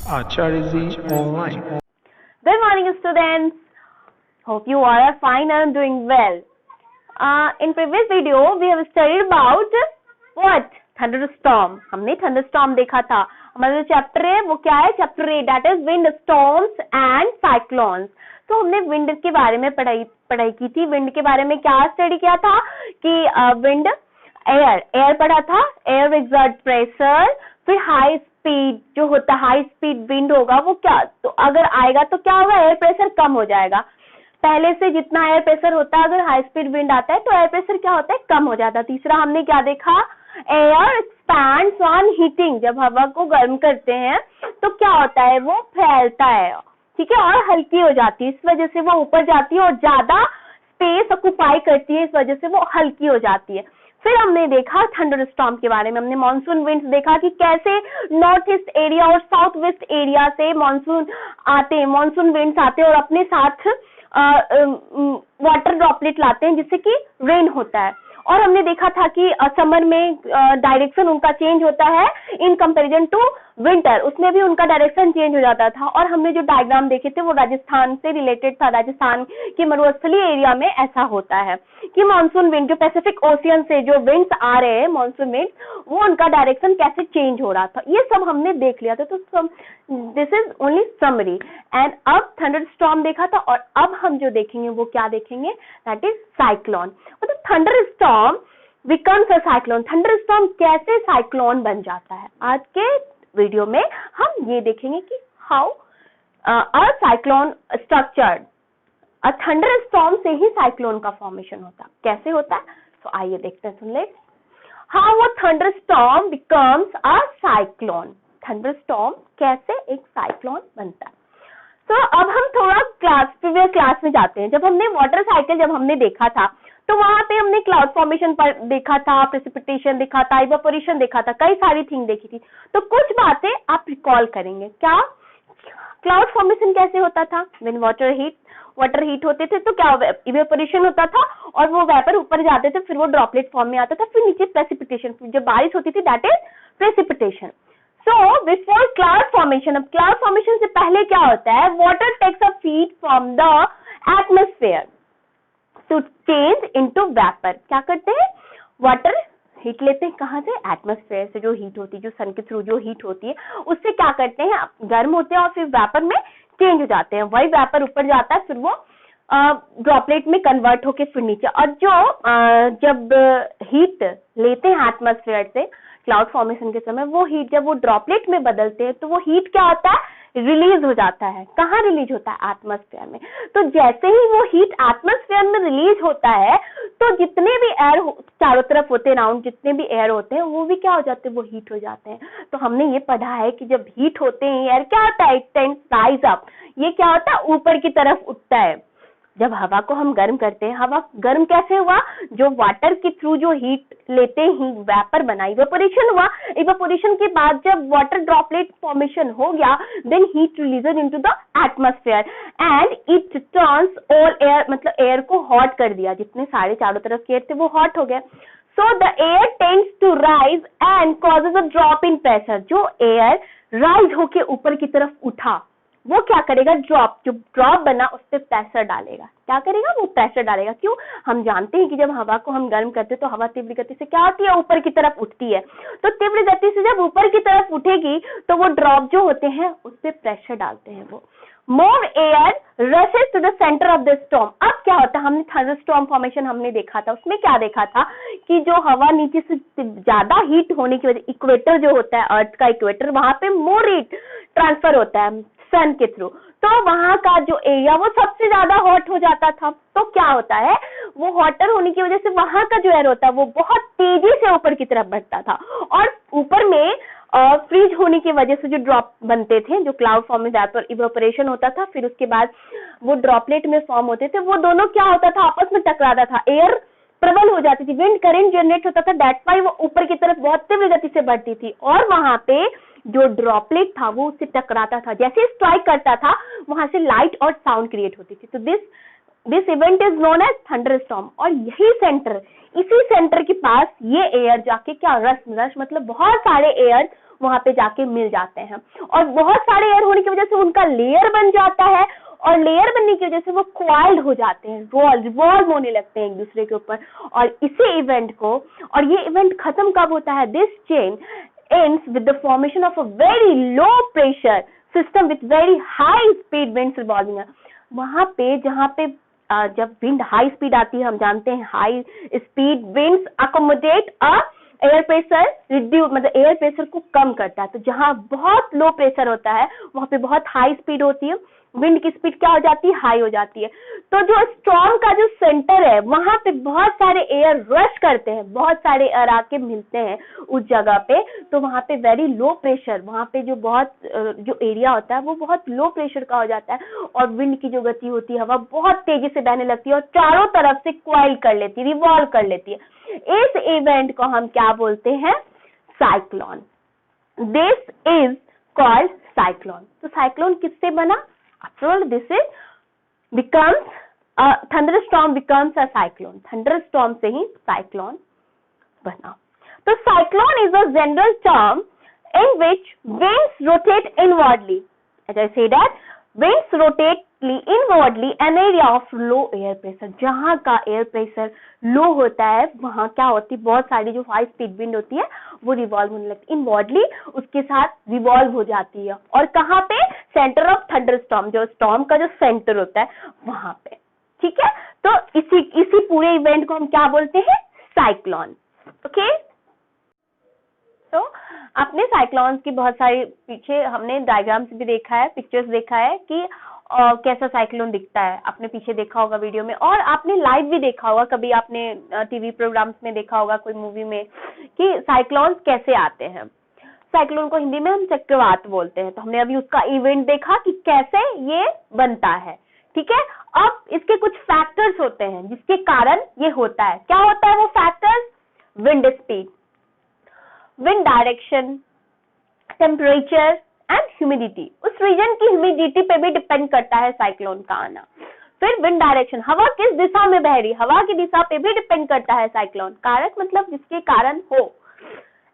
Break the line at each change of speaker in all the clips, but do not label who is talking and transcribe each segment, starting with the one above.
Acharya Online.
Good morning, students. Hope you all are fine and doing well. In previous video, we have studied about what? Thunderstorm. हमने thunderstorm देखा था. हमारा जो chapter है वो क्या है? Chapter 8, that is wind storms and cyclones. तो हमने विंड के बारे में पढ़ाई की थी. विंड के बारे में क्या स्टडी किया था कि विंड एयर पढ़ा था, एयर एक्सर्ट प्रेशर, फिर हाई स्पीड जो होता है, हाई स्पीड विंड होगा वो क्या, तो अगर आएगा तो क्या होगा, एयर प्रेशर कम हो जाएगा. पहले से जितना एयर प्रेशर होता है, अगर हाई स्पीड विंड आता है तो एयर प्रेशर क्या होता है, कम हो जाता है. तीसरा हमने क्या देखा, एयर एक्सपैंड्स ऑन हीटिंग. जब हवा को गर्म करते हैं तो क्या होता है, वो फैलता है, ठीक है, और हल्की हो जाती है. इस वजह से वो ऊपर जाती है और ज्यादा स्पेस ऑक्यूपाई करती है, इस वजह से वो हल्की हो जाती है. फिर हमने देखा थंडरस्टॉर्म के बारे में. हमने मॉनसून विंड्स देखा कि कैसे नॉर्थ ईस्ट एरिया और साउथ वेस्ट एरिया से मॉनसून विंड्स आते हैं और अपने साथ वाटर ड्रॉपलेट लाते हैं जिससे कि रेन होता है. और हमने देखा था कि समर में डायरेक्शन उनका चेंज होता है इन कंपैरिजन टू विंटर, उसमें भी उनका डायरेक्शन चेंज हो जाता था. और हमने जो डायग्राम देखे थे वो राजस्थान से रिलेटेड था. राजस्थान के मरुस्थलीय एरिया में ऐसा होता है कि मानसून विंड, जो पैसिफिक ओशियन से जो विंड्स आ रहे हैं मानसून विंड, वो उनका डायरेक्शन कैसे चेंज हो रहा था, ये सब हमने देख लिया था. तो this is only summary. And अब थंडरस्टॉर्म देखा था और अब हम जो देखेंगे वो क्या देखेंगे, दैट इज साइक्लोन. मतलब thunderstorm becomes a cyclone. Thunderstorm कैसे साइक्लोन बन जाता है, आज के वीडियो में हम ये देखेंगे कि how a cyclone structured. A thunderstorm से ही साइक्लोन का फॉर्मेशन होता है. कैसे होता है, तो आइए देखते हैं. सुन ले, how a thunderstorm becomes a cyclone. Thunderstorm कैसे एक साइक्लोन बनता है. तो अब हम थोड़ा प्रीवियस क्लास में जाते हैं. जब हमने वाटर साइकिल जब हमने देखा था तो वहां पे हमने क्लाउड फॉर्मेशन पर देखा था, प्रेसिपिटेशन देखा था, इवेपोरेशन देखा था, कई सारी थिंग देखी थी. तो कुछ बातें आप रिकॉल करेंगे. क्या क्लाउड फॉर्मेशन कैसे होता था, व्हेन वाटर हीट होते थे तो क्या इवेपोरेशन होता था और वो वेपर ऊपर जाते थे, फिर वो ड्रॉपलेट फॉर्म में आता था, फिर नीचे प्रेसिपिटेशन, जब बारिश होती थी that is precipitation. So before cloud formation, अब क्लाउड फॉर्मेशन से पहले क्या होता है, water takes a feed from the atmosphere to change into vapour. क्या करते हैं, वाटर हीट लेते हैं, कहाँ से, एटमॉस्फेयर से जो हीट होती है, जो सन के थ्रू जो हीट होती है, उससे क्या करते हैं, गर्म होते हैं और फिर वेपर में चेंज हो जाते हैं. वही वेपर ऊपर जाता है, फिर वो ड्रॉपलेट में कन्वर्ट होके फिर नीचे. और जो जब हीट लेते हैं एटमॉस्फेयर से क्लाउड फॉर्मेशन के समय, वो हीट जब वो ड्रॉपलेट में बदलते हैं तो वो हीट क्या होता है, रिलीज हो जाता है. कहाँ रिलीज होता है, एटमॉस्फेयर में. तो जैसे ही वो हीट एटमॉस्फेयर में रिलीज होता है तो जितने भी एयर चारों तरफ होते हैं, राउंड जितने भी एयर होते हैं, वो भी क्या हो जाते हैं, वो हीट हो जाते हैं. तो हमने ये पढ़ा है कि जब हीट होते हैं एयर क्या होता है, इट टेंड्स राइज अप. ये क्या होता है, ऊपर की तरफ उठता है. जब हवा को हम गर्म करते हैं, हवा गर्म कैसे हुआ, जो वाटर के थ्रू जो हीट लेते ही वेपर बना, इवेपोरेशन हुआ. इवेपोरेशन के बाद जब वाटर ड्रॉपलेट फॉर्मेशन हो गया, then heat released into the atmosphere and it turns all air, मतलब एयर को हॉट कर दिया. जितने सारे चारों तरफ के एयर थे वो हॉट हो गए. So the air tends to rise and causes a drop in pressure. जो एयर राइज होके ऊपर की तरफ उठा वो क्या करेगा, जो ड्रॉप बना उस पर प्रेशर डालेगा. क्या करेगा, वो प्रेशर डालेगा. क्यों, हम जानते हैं कि जब हवा को हम गर्म करते हैं तो हवा तीव्र गति से क्या होती है, ऊपर की तरफ उठती है. तो तीव्र गति से जब ऊपर की तरफ उठेगी तो वो ड्रॉप जो होते हैं उस पर प्रेशर डालते हैं. वो more air rushes to the centre of the storm. अब क्या होता है, हमने थंडरस्टॉर्म फॉर्मेशन हमने देखा था, उसमें क्या देखा था कि जो हवा नीचे से ज्यादा हीट होने की वजह, इक्वेटर जो होता है अर्थ का इक्वेटर, वहां पे मोर हीट ट्रांसफर होता है सन के थ्रू. तो वहां का जो एरिया वो सबसे ज्यादा हॉट हो जाता था. तो क्या होता है, वो हॉटर होने की वजह से वहां का जो एयर होता है वो बहुत तेजी से ऊपर की तरफ बढ़ता था. और ऊपर में फ्रीज होने की वजह से जो ड्रॉप बनते थे, जो क्लाउड फॉर्म में वेपर इवेपोरेशन होता था, फिर उसके बाद वो ड्रॉपलेट में फॉर्म होते थे, वो दोनों क्या होता था, आपस में टकराता था, एयर प्रबल हो जाती थी, विंड करंट जनरेट होता था. दैट्स व्हाई वो ऊपर की तरफ बहुत तीव्र गति से बढ़ती थी और वहां पे जो ड्रॉपलेट था वो उससे टकराता था. जैसे स्ट्राइक करता था वहां से लाइट और साउंड क्रिएट होती थी. तो this event is known as thunderstorm. और यही सेंटर, इसी सेंटर के पास ये एयर जाके क्या, रश मतलब बहुत सारे एयर वहां पे जाके मिल जाते हैं, और बहुत सारे एयर होने की वजह से उनका लेयर बन जाता है, और लेयर बनने की वजह से वो क्वाइल्ड हो जाते हैं, रिवॉल्व होने लगते हैं एक दूसरे के ऊपर। और इसी इवेंट को, और ये इवेंट खत्म कब होता है, this chain ends with the formation of a very low pressure system with very high speed winds revolving। वहां पे जहां पे जब विंड हाई स्पीड आती है, हम जानते हैं हाई स्पीड विंड्स अकोमोडेट अ एयर प्रेशर रिड्यूस, मतलब एयर प्रेशर को कम करता है। तो जहां बहुत लो प्रेशर होता है वहां पे बहुत हाई स्पीड होती है, विंड की स्पीड क्या हो जाती है, हाई हो जाती है। तो जो स्टॉर्म का जो सेंटर है वहां पे बहुत सारे एयर रश करते हैं, बहुत सारे एयर आके मिलते हैं उस जगह पे। तो वहां पे वेरी लो प्रेशर, वहां पे जो बहुत जो एरिया होता है वो बहुत लो प्रेशर का हो जाता है, और विंड की जो गति होती है हवा बहुत तेजी से बहने लगती है और चारों तरफ से क्वाइल कर लेती है, रिवॉल्व कर लेती है। इस इवेंट को हम क्या बोलते हैं, cyclone. This is called cyclone. तो साइक्लोन किससे बना, after all this is becomes a thunderstorm becomes a cyclone, thunderstorm से ही cyclone बना। तो cyclone is a general term in which winds rotate inwardly, as I say that winds rotate inwardly an area of low air pressure। जहां का air pressure low होता है वहां क्या होती है, बहुत सारी जो हाई स्पीड विंड होती है वो रिवॉल्व होने लगती है, इनवर्डली उसके साथ रिवॉल्व हो जाती है। और कहाँ पे, सेंटर ऑफ थंडरस्टॉर्म, जो स्टॉर्म का जो सेंटर होता है वहां पे। ठीक है, तो इसी पूरे इवेंट को हम क्या बोलते हैं, साइक्लोन। ओके, तो आपने साइक्लोन्स की बहुत सारी पीछे हमने डायग्राम्स भी देखा है, पिक्चर्स देखा है कि कैसा साइक्लोन दिखता है, आपने पीछे देखा होगा वीडियो में, और आपने लाइव भी देखा होगा, कभी आपने टीवी प्रोग्राम्स में देखा होगा, कोई मूवी में, कि साइक्लोन्स कैसे आते हैं। साइक्लोन को हिंदी में हम चक्रवात बोलते हैं। तो हमने अभी उसका इवेंट देखा कि कैसे ये बनता है। ठीक है, अब इसके कुछ फैक्टर्स होते हैं जिसके कारण ये होता है। क्या होता है वो factors, wind speed, wind direction, temperature and humidity. उस रीजन की ह्यूमिडिटी पे भी डिपेंड करता है साइक्लोन का आना। फिर विंड डायरेक्शन, हवा किस दिशा में बह रही, हवा की दिशा पे भी डिपेंड करता है साइक्लोन, कारक मतलब जिसके कारण हो।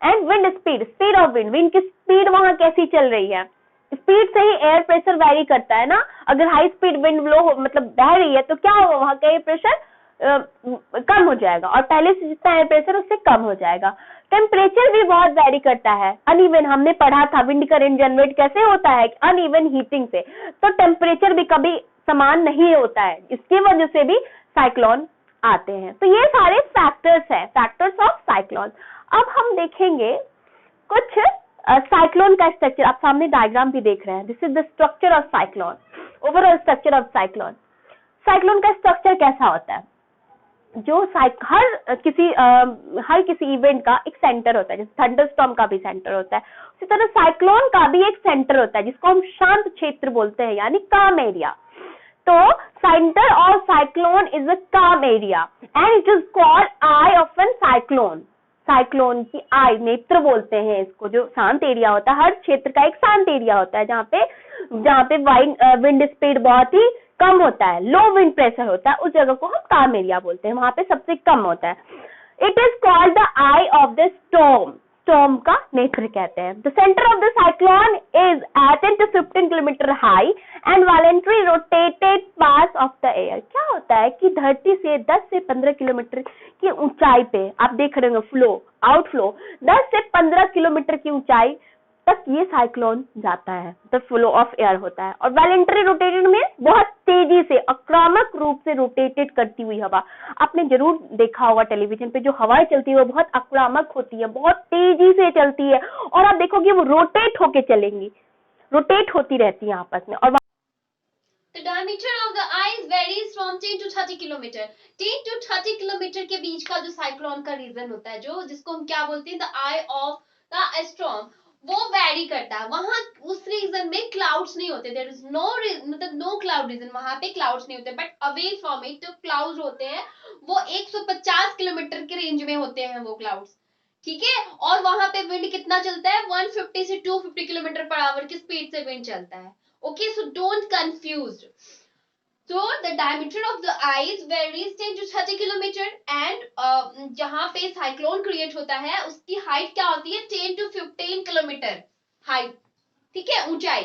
And wind speed, speed of wind, wind की स्पीड वहां कैसी चल रही है, स्पीड से ही एयर प्रेशर वैरी करता है ना। अगर हाई स्पीड विंड ब्लो हो, मतलब बह रही है, तो क्या होगा, वहां का एयर प्रेशर कम हो जाएगा, और पहले से जितना एयर प्रेशर उससे कम हो जाएगा। टेम्परेचर भी बहुत वैरी करता है, अनइवन, हमने पढ़ा था विंड करंट जनरेट कैसे होता है, अनइवन हीटिंग से। तो टेम्परेचर भी कभी समान नहीं होता है, इसकी वजह से भी साइक्लोन आते हैं। तो ये सारे फैक्टर्स हैं, फैक्टर्स ऑफ साइक्लोन। अब हम देखेंगे कुछ साइक्लोन का स्ट्रक्चर। आप सामने डायग्राम भी देख रहे हैं, this is the structure of cyclone, overall structure of cyclone. Cyclone का स्ट्रक्चर कैसा होता है, जो हर किसी इवेंट का एक सेंटर होता है, जैसे थंडरस्टॉर्म का भी सेंटर होता है, उसी तरह साइक्लोन का भी एक सेंटर होता है जिसको हम शांत क्षेत्र बोलते हैं, यानी काम एरिया। तो centre of cyclone is a calm area and it is called eye of an cyclone. Cyclone की आई, नेत्र बोलते हैं इसको, जो शांत एरिया होता है, हर क्षेत्र का एक शांत एरिया होता है जहाँ पे विंड स्पीड बहुत ही कम होता है, लो विंड प्रेशर होता है, उस जगह को हम काम एरिया बोलते हैं, वहां पे सबसे कम होता है। It is called the eye of the storm, storm का नेत्र कहते हैं। The centre of the cyclone is at 10 to 15 kilometre high and voluntary rotated pass of the air. क्या होता है कि धरती से 10 से 15 किलोमीटर की ऊंचाई पे, आप देख रहे होंगे फ्लो, आउटफ्लो 10 से 15 किलोमीटर की ऊंचाई तक ये साइक्लोन जाता है, द फ्लो ऑफ एयर होता है। और वॉलेंटरी रोटेटेड में बहुत तेजी से, आक्रामक रूप से रोटेटेड करती हुई हवा। आपने जरूर देखा होगा टेलीविजन पे, जो हवाएं चलती है वो बहुत आक्रामक होती है, बहुत तेजी से चलती है, और आप देखोगे वो रोटेट होके चलेंगी, रोटेट होती रहती है आपस में। और
The diameter of the eye varies from 10 to 30 kilometre. 10 to 30 kilometre के बीच का जो साइक्लोन का रीजन होता है, जो जिसको हम क्या बोलते हैं, the eye of the storm, वो वैरी करता है। वहां उस रीजन में क्लाउड्स नहीं होते, देयर इज नो, मतलब नो क्लाउड रीजन, वहां पे क्लाउड्स नहीं होते। बट अवे फ्रॉम इट जो क्लाउड्स होते हैं वो 150 किलोमीटर के रेंज में होते हैं वो क्लाउड्स। ठीक है, और वहां पे विंड कितना चलता है, 150 से 250 किलोमीटर पर आवर की स्पीड से विंड चलता है। Okay, so don't confuse. So the diameter of the ice varies 10 to 30 kilometre and जहां पे साइक्लोन क्रिएट होता है उसकी हाइट क्या होती है 10 to 15 किलोमीटर हाइट, ठीक है, ऊंचाई।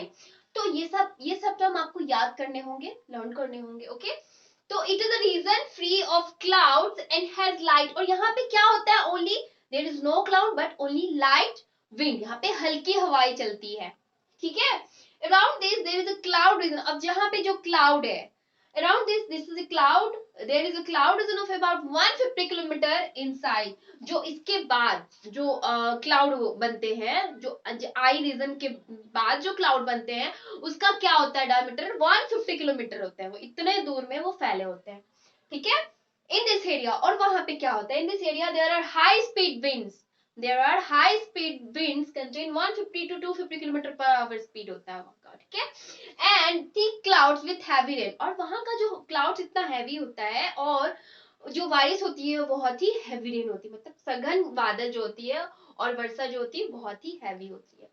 तो ये सब तो हम आपको याद करने होंगे, लर्न करने होंगे, ओके। तो it is a region free of clouds and has light, और यहाँ पे क्या होता है, only there is no cloud but only light wind, यहाँ पे हल्की हवाएं चलती है, ठीक है। Around this there is a cloud region, अब जहाँ पे जो क्लाउड है around this is a cloud, there is a cloud region of about 150 kilometre inside, जो इसके बाद जो क्लाउड बनते हैं, जो आई रीजन के बाद जो क्लाउड बनते हैं उसका क्या होता है डायमीटर 150 किलोमीटर होता है, वो इतने दूर में वो फैले होते हैं, ठीक है। इन दिस एरिया, और वहां पे क्या होता है, in this area there are high speed winds, there are high speed winds contain 150 to 250 kilometre per hour speed होता है वहां का, ठीक है। And thick clouds with heavy rain, और वहां का जो क्लाउड्स इतना हैवी होता है और जो बारिश होती है वो बहुत ही हैवी रेन होती है, मतलब सघन बादल जो होती है और वर्षा जो होती है बहुत ही हैवी होती है।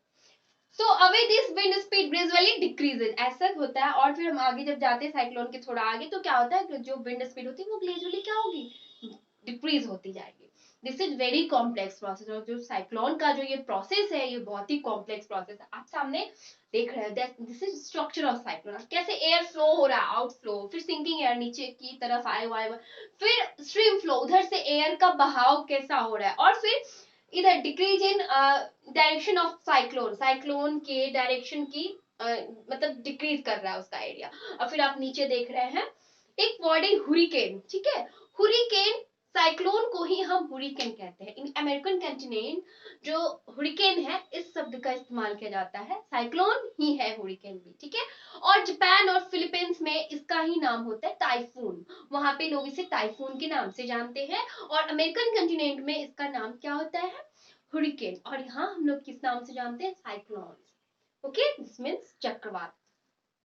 So away this wind speed gradually decreases, ऐसा होता है। और फिर हम आगे जब जाते हैं साइक्लोन के थोड़ा आगे, तो क्या होता है, जो विंड स्पीड होती है वो ग्रेजुअली क्या होगी, डिक्रीज होती जाएगी। This is very complex process, और जो साइक्लोन का जो ये प्रोसेस है ये बहुत ही कॉम्प्लेक्स प्रोसेस है। आप सामने देख रहे हैं, this is structure of cyclone, कैसे एयर फ्लो हो रहा है, आउटफ्लो, फिर सिंकिंग एयर नीचे की तरफ आए हुआ है, फिर स्ट्रीम फ्लो, उधर से एयर का बहाव कैसा हो रहा है, और फिर इधर decrease in direction of cyclone, cyclone के डायरेक्शन की मतलब डिक्रीज कर रहा है उसका एरिया। और फिर आप नीचे देख रहे हैं एक वर्ड है हुरिकेन, ठीक है। हुरिकेन, साइक्लोन को ही हम हुरिकेन कहते हैं। इन अमेरिकन कॉन्टिनेंट जो हुरिकेन है इस शब्द का इस्तेमाल किया जाता है, साइक्लोन ही है हुरिकेन भी, ठीक है। और जापान और फिलीपींस में इसका ही नाम होता है टाइफून, वहां पे लोग इसे टाइफून के नाम से जानते हैं। और अमेरिकन कॉन्टिनेंट में इसका नाम क्या होता है, हुरिकेन, और यहाँ हम लोग किस नाम से जानते हैं, साइक्लोन, ओके, दिस मीन्स चक्रवात।